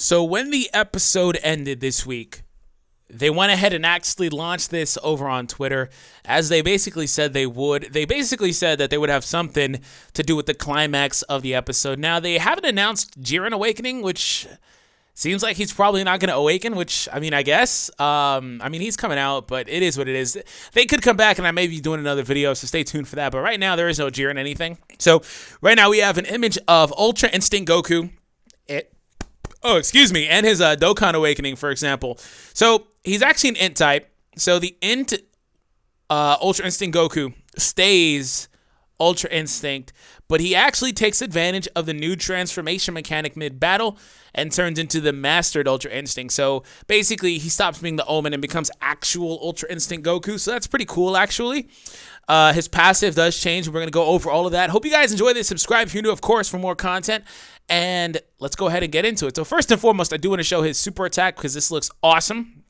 So when the episode ended this week, they went ahead and actually launched this over on Twitter, as they basically said they would. They basically said that they would have something to do with the climax of the episode. Now, they haven't announced Jiren awakening, which seems like he's probably not going to awaken, which, I guess. He's coming out, but it is what it is. They could come back, and I may be doing another video, so stay tuned for that. But right now, there is no Jiren anything. So right now, we have an image of Ultra Instinct Goku. And his Dokkan awakening, for example. So he's actually an Int type. So the Int Ultra Instinct Goku stays Ultra Instinct, but he actually takes advantage of the new transformation mechanic mid-battle and turns into the Mastered Ultra Instinct. So basically, he stops being the Omen and becomes actual Ultra Instinct Goku. So that's pretty cool, actually. His passive does change. We're going to go over all of that. Hope you guys enjoy this. Subscribe if you're new, of course, for more content. And let's go ahead and get into it. So first and foremost, I do want to show his super attack because this looks awesome.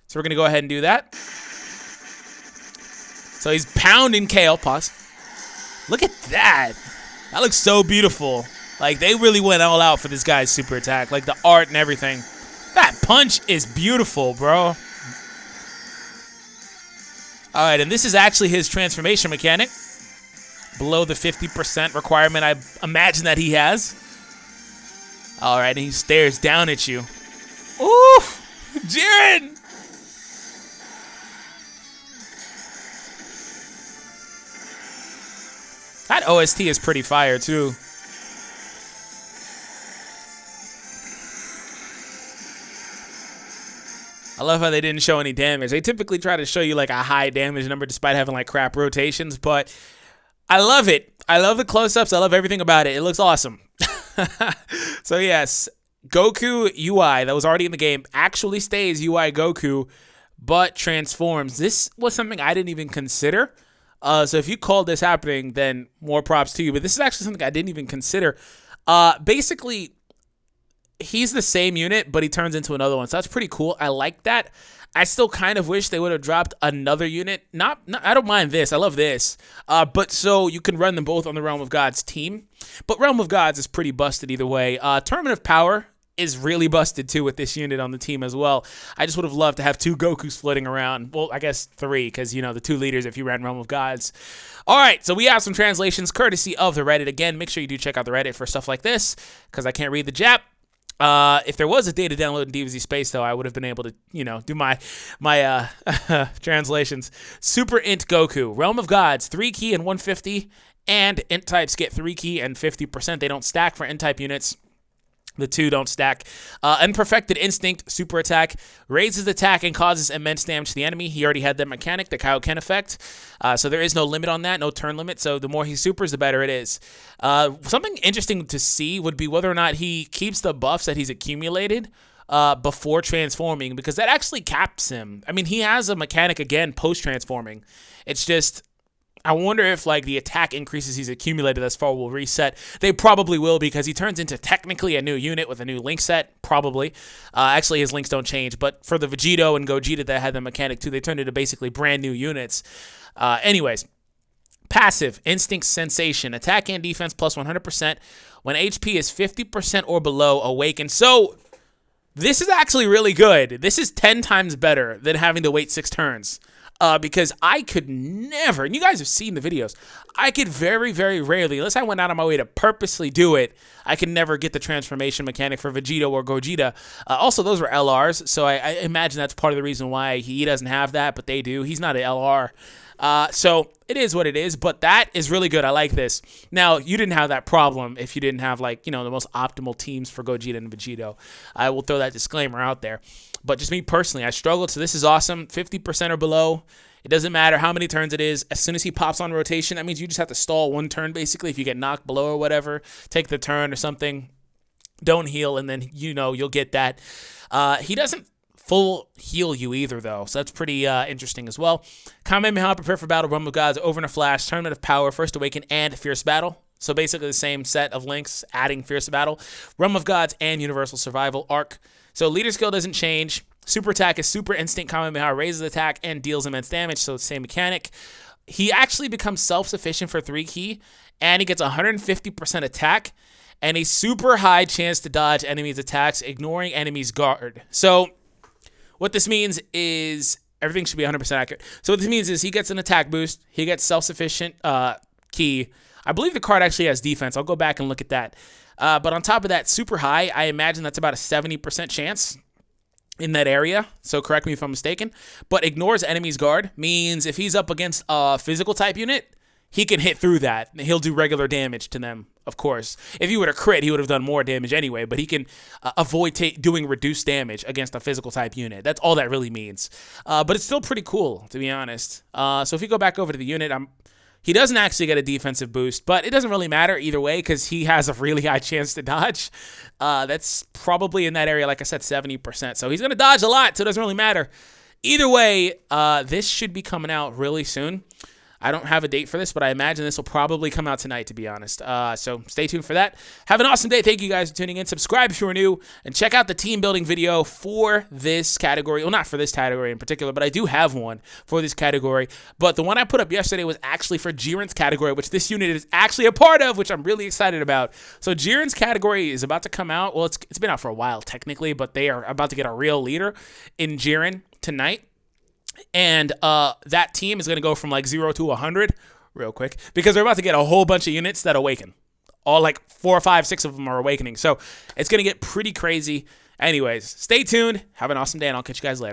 So we're going to go ahead and do that. So he's pounding Kale. Pause. Look at that. That looks so beautiful. Like, they really went all out for this guy's super attack. Like, the art and everything. That punch is beautiful, bro. All right, and this is actually his transformation mechanic. Below the 50% requirement I imagine that he has. All right, and he stares down at you. Ooh, Jiren! That OST is pretty fire, too. I love how they didn't show any damage. They typically try to show you like a high damage number despite having like crap rotations, but I love it. I love the close-ups. I love everything about it. It looks awesome. So yes, Goku UI that was already in the game actually stays UI Goku, but transforms. This was something I didn't even consider. So if you called this happening, then more props to you. But this is actually something I didn't even consider. Basically, he's the same unit, but he turns into another one. So that's pretty cool. I like that. I still kind of wish they would have dropped another unit. I don't mind this. I love this. But so you can run them both on the Realm of Gods team. But Realm of Gods is pretty busted either way. Tournament of Power is really busted too with this unit on the team as well. I just would have loved to have two Gokus floating around. Well, I guess three, because, the two leaders if you ran Realm of Gods. All right, so we have some translations courtesy of the Reddit. Again, make sure you do check out the Reddit for stuff like this, because I can't read the Jap. If there was a data download in DBZ space, though, I would have been able to, do my translations. Super Int Goku. Realm of Gods, 3 key and 150, and Int types get 3 key and 50%. They don't stack for Int type units. The two don't stack. Unperfected Instinct, super attack, raises attack and causes immense damage to the enemy. He already had that mechanic, the Kaioken effect. So there is no limit on that, no turn limit. So the more he supers, the better it is. Something interesting to see would be whether or not he keeps the buffs that he's accumulated before transforming, because that actually caps him. He has a mechanic, again, post-transforming. It's just, I wonder if the attack increases he's accumulated thus far will reset. They probably will, because he turns into technically a new unit with a new link set, probably. Actually, his links don't change, but for the Vegito and Gogeta that had the mechanic too, they turned into basically brand new units. Anyways, passive, Instinct Sensation, attack and defense plus 100% when HP is 50% or below awakened. So this is actually really good. This is 10 times better than having to wait 6 turns. Because I could never, and you guys have seen the videos, I could very, very rarely, unless I went out of my way to purposely do it, I could never get the transformation mechanic for Vegito or Gogeta. Also, those were LRs, so I imagine that's part of the reason why he doesn't have that, but they do. He's not an LR. So it is what it is, but that is really good. I like this. Now, you didn't have that problem if you didn't have, the most optimal teams for Gogeta and Vegito. I will throw that disclaimer out there. But just me personally, I struggled, so this is awesome. 50% or below. It doesn't matter how many turns it is. As soon as he pops on rotation, that means you just have to stall 1 turn, basically. If you get knocked below or whatever, take the turn or something. Don't heal, and then, you'll get that. He doesn't full heal you either, though, so that's pretty interesting as well. Kamehameha, prepare for battle, Realm of Gods, over in a flash, Tournament of Power, First Awaken, and Fierce Battle. So basically the same set of links, adding Fierce Battle, Realm of Gods, and Universal Survival arc. So leader skill doesn't change. Super attack is Super Instinct Kamehameha, raises attack and deals immense damage, so it's the same mechanic. He actually becomes self-sufficient for 3 key, and he gets 150% attack and a super high chance to dodge enemies' attacks, ignoring enemies' guard. So what this means is everything should be 100% accurate. So what this means is he gets an attack boost. He gets self-sufficient key. I believe the card actually has defense. I'll go back and look at that. But on top of that, super high, I imagine that's about a 70% chance in that area. So correct me if I'm mistaken. But ignores enemy's guard means if he's up against a physical type unit, he can hit through that. He'll do regular damage to them, of course. If he would have crit, he would have done more damage anyway, but he can avoid doing reduced damage against a physical type unit. That's all that really means. But it's still pretty cool, to be honest. So if you go back over to the unit, he doesn't actually get a defensive boost, but it doesn't really matter either way because he has a really high chance to dodge. That's probably in that area, like I said, 70%. So he's going to dodge a lot, so it doesn't really matter. Either way, this should be coming out really soon. I don't have a date for this, but I imagine this will probably come out tonight, to be honest. So stay tuned for that. Have an awesome day. Thank you guys for tuning in. Subscribe if you're new, and check out the team building video for this category. Well, not for this category in particular, but I do have one for this category. But the one I put up yesterday was actually for Jiren's category, which this unit is actually a part of, which I'm really excited about. So Jiren's category is about to come out. Well, it's been out for a while, technically, but they are about to get a real leader in Jiren tonight. And that team is going to go from like 0 to 100 real quick because they're about to get a whole bunch of units that awaken. All like 4 or 5, 6 of them are awakening. So it's going to get pretty crazy. Anyways, stay tuned. Have an awesome day, and I'll catch you guys later.